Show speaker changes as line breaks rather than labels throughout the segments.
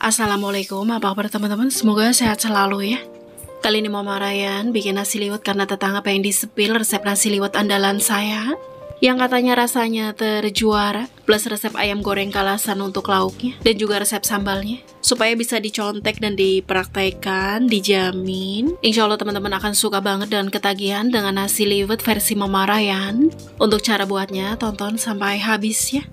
Assalamualaikum, apa kabar teman-teman? Semoga sehat selalu ya. Kali ini Mama Ryan bikin nasi liwet karena tetangga pengen disepil resep nasi liwet andalan saya yang katanya rasanya terjuara, plus resep ayam goreng kalasan untuk lauknya dan juga resep sambalnya supaya bisa dicontek dan dipraktekkan, dijamin insya Allah teman-teman akan suka banget dan ketagihan dengan nasi liwet versi Mama Ryan. Untuk cara buatnya tonton sampai habis ya.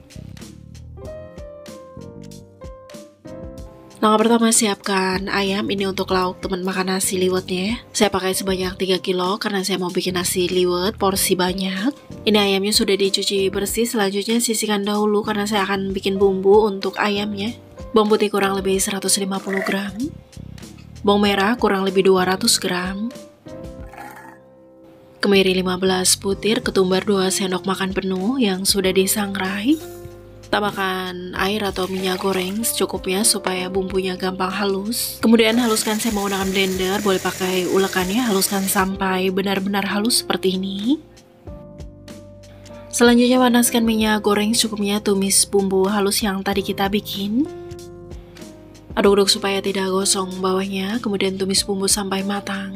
Langkah pertama, siapkan ayam ini untuk lauk teman makan nasi liwetnya ya. Saya pakai sebanyak 3 kilo karena saya mau bikin nasi liwet porsi banyak. Ini ayamnya sudah dicuci bersih, selanjutnya sisihkan dahulu karena saya akan bikin bumbu untuk ayamnya. Bawang putih kurang lebih 150 gram, bawang merah kurang lebih 200 gram, kemiri 15 butir, ketumbar 2 sendok makan penuh yang sudah disangrai. Tambahkan air atau minyak goreng secukupnya supaya bumbunya gampang halus. Kemudian haluskan, saya menggunakan blender, boleh pakai ulekannya, haluskan sampai benar-benar halus seperti ini. Selanjutnya panaskan minyak goreng secukupnya, tumis bumbu halus yang tadi kita bikin. Aduk-aduk supaya tidak gosong bawahnya, kemudian tumis bumbu sampai matang.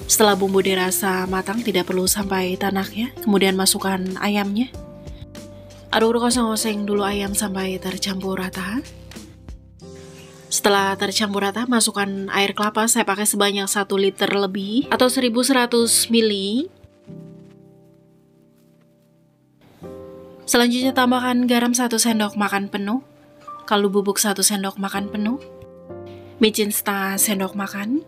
Setelah bumbu dirasa matang, tidak perlu sampai tanak ya. Kemudian masukkan ayamnya. Aduk-aduk oseng-oseng dulu ayam sampai tercampur rata. Setelah tercampur rata, masukkan air kelapa. Saya pakai sebanyak 1 liter lebih atau 1100 ml. Selanjutnya tambahkan garam 1 sendok makan penuh, kaldu bubuk 1 sendok makan penuh, micin setengah sendok makan.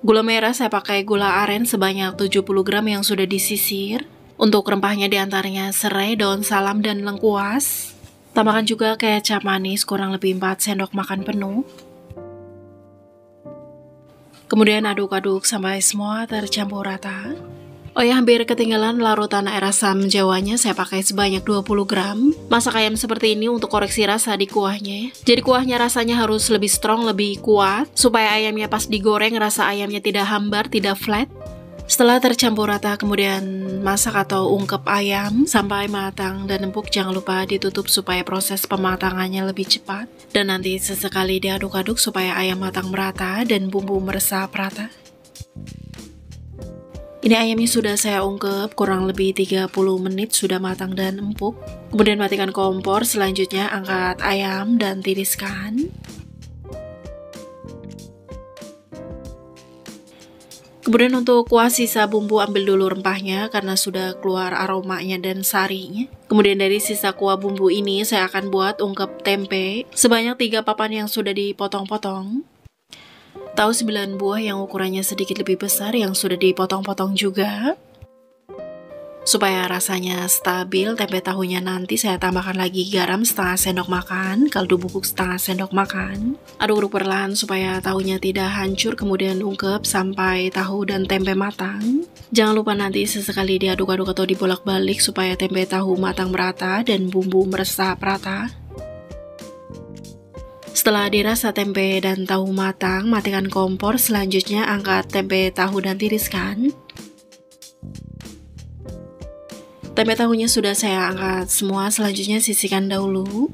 Gula merah saya pakai gula aren sebanyak 70 gram yang sudah disisir. Untuk rempahnya diantaranya serai, daun salam, dan lengkuas. Tambahkan juga kecap manis kurang lebih 4 sendok makan penuh. Kemudian aduk-aduk sampai semua tercampur rata. Oh ya, hampir ketinggalan larutan air asam jawanya, saya pakai sebanyak 20 gram. Masak ayam seperti ini untuk koreksi rasa di kuahnya ya. Jadi kuahnya rasanya harus lebih strong, lebih kuat, supaya ayamnya pas digoreng rasa ayamnya tidak hambar, tidak flat. Setelah tercampur rata, kemudian masak atau ungkep ayam sampai matang dan empuk. Jangan lupa ditutup supaya proses pematangannya lebih cepat. Dan nanti sesekali diaduk-aduk supaya ayam matang merata dan bumbu meresap rata. Ini ayamnya sudah saya ungkep kurang lebih 30 menit, sudah matang dan empuk. Kemudian matikan kompor, selanjutnya angkat ayam dan tiriskan. Kemudian untuk kuah sisa bumbu ambil dulu rempahnya karena sudah keluar aromanya dan sarinya. Kemudian dari sisa kuah bumbu ini saya akan buat ungkep tempe sebanyak 3 papan yang sudah dipotong-potong. Tahu 9 buah yang ukurannya sedikit lebih besar yang sudah dipotong-potong juga. Supaya rasanya stabil, tempe tahunya nanti saya tambahkan lagi garam setengah sendok makan, kaldu bubuk setengah sendok makan. Aduk-aduk perlahan supaya tahunya tidak hancur, kemudian ungkep sampai tahu dan tempe matang. Jangan lupa nanti sesekali diaduk-aduk atau dibolak-balik supaya tempe tahu matang merata dan bumbu meresap rata. Setelah dirasa tempe dan tahu matang, matikan kompor, selanjutnya angkat tempe tahu dan tiriskan. Tempe tahunya sudah saya angkat semua, selanjutnya sisihkan dahulu.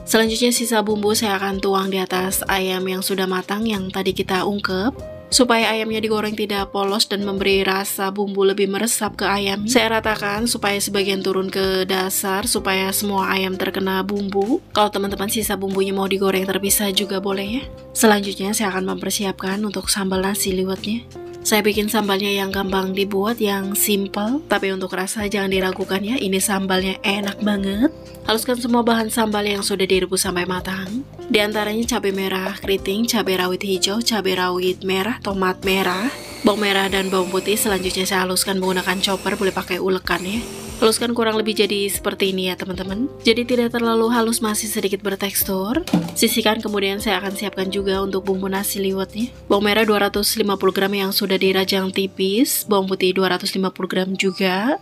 Selanjutnya sisa bumbu saya akan tuang di atas ayam yang sudah matang yang tadi kita ungkep. Supaya ayamnya digoreng tidak polos dan memberi rasa bumbu lebih meresap ke ayam, saya ratakan supaya sebagian turun ke dasar supaya semua ayam terkena bumbu. Kalau teman-teman sisa bumbunya mau digoreng terpisah juga boleh ya. Selanjutnya saya akan mempersiapkan untuk sambal nasi liwetnya. Saya bikin sambalnya yang gampang dibuat, yang simple, tapi untuk rasa jangan diragukan ya, ini sambalnya enak banget. Haluskan semua bahan sambal yang sudah direbus sampai matang. Di antaranya cabai merah keriting, cabai rawit hijau, cabai rawit merah, tomat merah, bawang merah, dan bawang putih. Selanjutnya saya haluskan menggunakan chopper, boleh pakai ulekan ya. Haluskan kurang lebih jadi seperti ini ya teman-teman. Jadi tidak terlalu halus, masih sedikit bertekstur. Sisihkan, kemudian saya akan siapkan juga untuk bumbu nasi liwetnya. Bawang merah 250 gram yang sudah dirajang tipis, bawang putih 250 gram juga.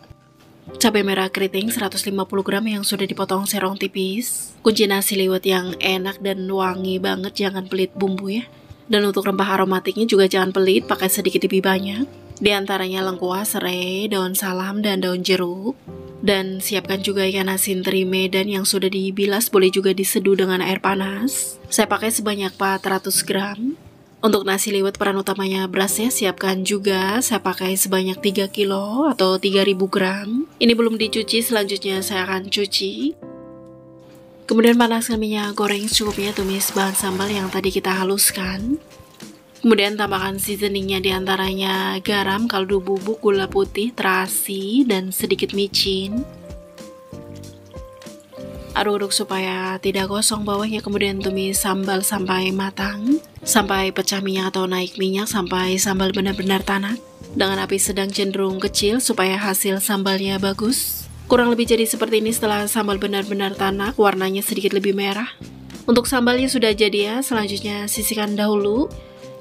Cabai merah keriting 150 gram yang sudah dipotong serong tipis. Kunci nasi liwet yang enak dan wangi banget, jangan pelit bumbu ya. Dan untuk rempah aromatiknya juga jangan pelit, pakai sedikit lebih banyak. Di antaranya lengkuas, serai, daun salam, dan daun jeruk. Dan siapkan juga ikan asin teri Medan yang sudah dibilas, boleh juga diseduh dengan air panas. Saya pakai sebanyak 400 gram. Untuk nasi liwet peran utamanya berasnya, siapkan juga saya pakai sebanyak 3 kilo atau 3000 gram. Ini belum dicuci, selanjutnya saya akan cuci. Kemudian panaskan minyak goreng secukupnya, tumis bahan sambal yang tadi kita haluskan. Kemudian tambahkan seasoningnya, diantaranya garam, kaldu bubuk, gula putih, terasi, dan sedikit micin. Aduk-aduk supaya tidak gosong bawahnya, kemudian tumis sambal sampai matang, sampai pecah minyak atau naik minyak, sampai sambal benar-benar tanak. Dengan api sedang cenderung kecil supaya hasil sambalnya bagus. Kurang lebih jadi seperti ini setelah sambal benar-benar tanak, warnanya sedikit lebih merah. Untuk sambalnya sudah jadi ya, selanjutnya sisihkan dahulu.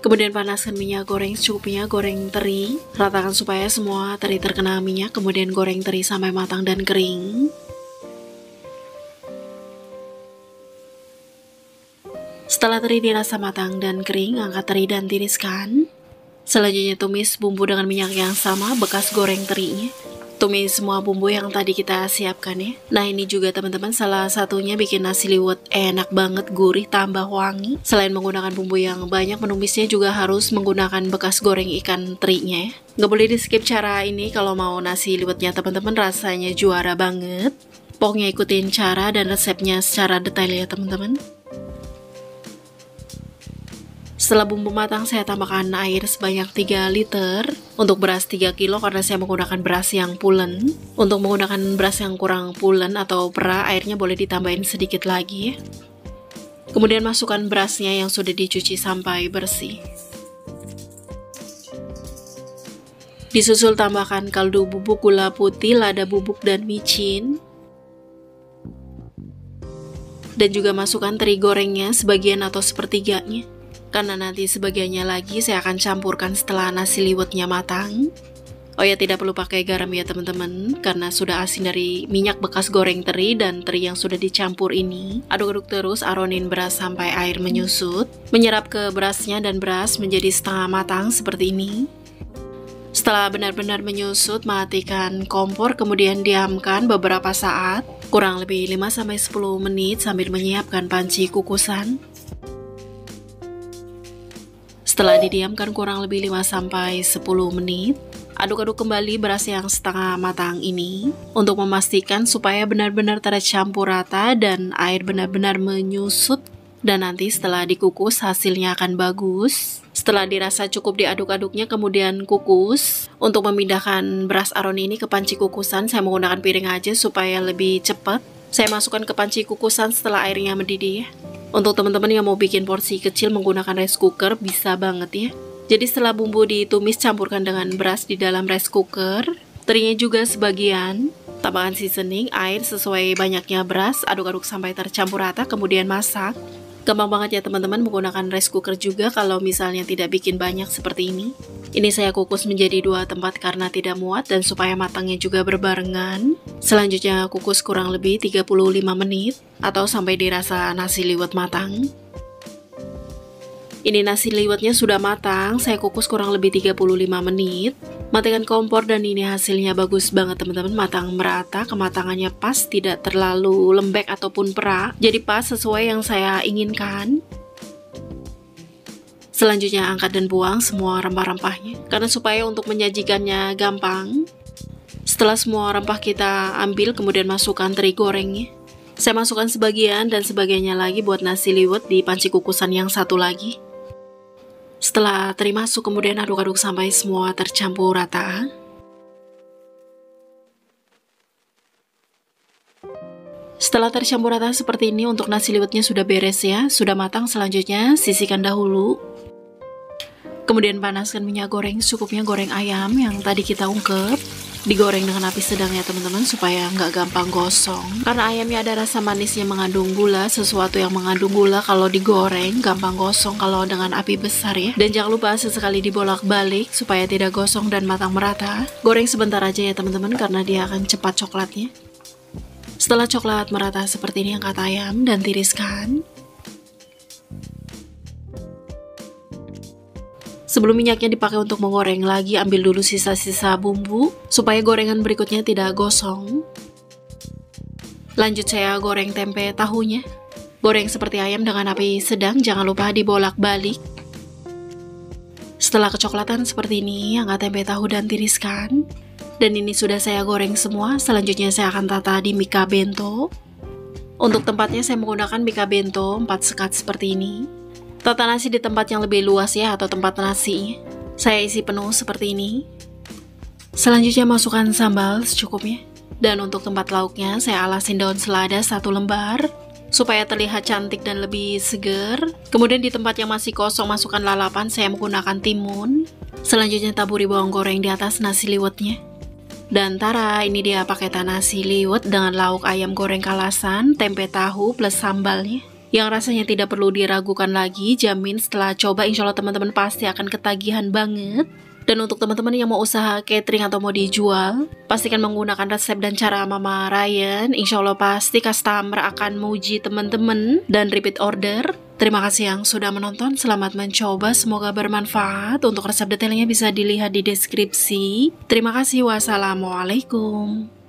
Kemudian panaskan minyak goreng secukupnya, goreng teri. Ratakan supaya semua teri terkena minyak, kemudian goreng teri sampai matang dan kering. Setelah teri dirasa matang dan kering, angkat teri dan tiriskan. Selanjutnya tumis bumbu dengan minyak yang sama bekas goreng terinya. Tumis semua bumbu yang tadi kita siapkan ya. Nah ini juga teman-teman salah satunya bikin nasi liwet enak banget, gurih, tambah wangi. Selain menggunakan bumbu yang banyak, menumisnya juga harus menggunakan bekas goreng ikan terinya ya. Nggak boleh di skip cara ini kalau mau nasi liwetnya teman-teman rasanya juara banget. Pokoknya ikutin cara dan resepnya secara detail ya teman-teman. Setelah bumbu matang, saya tambahkan air sebanyak 3 liter. Untuk beras 3 kilo karena saya menggunakan beras yang pulen. Untuk menggunakan beras yang kurang pulen atau pera, airnya boleh ditambahin sedikit lagi. Kemudian masukkan berasnya yang sudah dicuci sampai bersih. Disusul tambahkan kaldu bubuk, gula putih, lada bubuk, dan micin. Dan juga masukkan teri gorengnya sebagian atau sepertiganya. Karena nanti sebagiannya lagi saya akan campurkan setelah nasi liwetnya matang. Oh ya, tidak perlu pakai garam ya teman-teman, karena sudah asin dari minyak bekas goreng teri dan teri yang sudah dicampur ini. Aduk-aduk terus, aronin beras sampai air menyusut, menyerap ke berasnya dan beras menjadi setengah matang seperti ini. Setelah benar-benar menyusut, matikan kompor, kemudian diamkan beberapa saat, kurang lebih 5-10 menit sambil menyiapkan panci kukusan. Setelah didiamkan kurang lebih 5-10 menit, aduk-aduk kembali beras yang setengah matang ini untuk memastikan supaya benar-benar tercampur rata dan air benar-benar menyusut, dan nanti setelah dikukus hasilnya akan bagus. Setelah dirasa cukup diaduk-aduknya, kemudian kukus. Untuk memindahkan beras aron ini ke panci kukusan, saya menggunakan piring aja supaya lebih cepat. Saya masukkan ke panci kukusan setelah airnya mendidih ya. Untuk teman-teman yang mau bikin porsi kecil menggunakan rice cooker bisa banget ya. Jadi setelah bumbu ditumis, campurkan dengan beras di dalam rice cooker. Terinya juga sebagian. Tambahkan seasoning, air sesuai banyaknya beras, aduk-aduk sampai tercampur rata, kemudian masak. Gampang banget ya teman-teman menggunakan rice cooker juga kalau misalnya tidak bikin banyak seperti ini. Ini saya kukus menjadi 2 tempat karena tidak muat dan supaya matangnya juga berbarengan. Selanjutnya kukus kurang lebih 35 menit atau sampai dirasa nasi liwet matang. Ini nasi liwetnya sudah matang, saya kukus kurang lebih 35 menit. Matikan kompor dan ini hasilnya bagus banget teman-teman, matang merata, kematangannya pas, tidak terlalu lembek ataupun perak. Jadi pas sesuai yang saya inginkan. Selanjutnya angkat dan buang semua rempah-rempahnya, karena supaya untuk menyajikannya gampang. Setelah semua rempah kita ambil, kemudian masukkan teri gorengnya. Saya masukkan sebagian dan sebagiannya lagi buat nasi liwet di panci kukusan yang satu lagi. Setelah teri masuk, kemudian aduk-aduk sampai semua tercampur rata. Setelah tercampur rata seperti ini, untuk nasi liwetnya sudah beres ya, sudah matang. Selanjutnya sisihkan dahulu. Kemudian panaskan minyak goreng secukupnya, goreng ayam yang tadi kita ungkep. Digoreng dengan api sedang ya teman-teman supaya nggak gampang gosong. Karena ayamnya ada rasa manisnya, mengandung gula. Sesuatu yang mengandung gula kalau digoreng gampang gosong kalau dengan api besar ya. Dan jangan lupa sesekali dibolak-balik supaya tidak gosong dan matang merata. Goreng sebentar aja ya teman-teman karena dia akan cepat coklatnya. Setelah coklat merata seperti ini, angkat ayam dan tiriskan. Sebelum minyaknya dipakai untuk menggoreng lagi, ambil dulu sisa-sisa bumbu supaya gorengan berikutnya tidak gosong. Lanjut saya goreng tempe tahunya. Goreng seperti ayam dengan api sedang, jangan lupa dibolak-balik. Setelah kecoklatan seperti ini, angkat tempe tahu dan tiriskan. Dan ini sudah saya goreng semua, selanjutnya saya akan tata di mika bento. Untuk tempatnya saya menggunakan mika bento 4 sekat seperti ini. Tata nasi di tempat yang lebih luas ya, atau tempat nasi. Saya isi penuh seperti ini. Selanjutnya masukkan sambal secukupnya. Dan untuk tempat lauknya saya alasin daun selada 1 lembar supaya terlihat cantik dan lebih seger. Kemudian di tempat yang masih kosong masukkan lalapan, saya menggunakan timun. Selanjutnya taburi bawang goreng di atas nasi liwetnya. Dan tara, ini dia paketan nasi liwet dengan lauk ayam goreng kalasan, tempe tahu plus sambalnya. Yang rasanya tidak perlu diragukan lagi, jamin setelah coba insya Allah teman-teman pasti akan ketagihan banget. Dan untuk teman-teman yang mau usaha catering atau mau dijual, pastikan menggunakan resep dan cara Mama Ryan. Insya Allah pasti customer akan muji teman-teman dan repeat order. Terima kasih yang sudah menonton, selamat mencoba, semoga bermanfaat. Untuk resep detailnya bisa dilihat di deskripsi. Terima kasih, wassalamualaikum.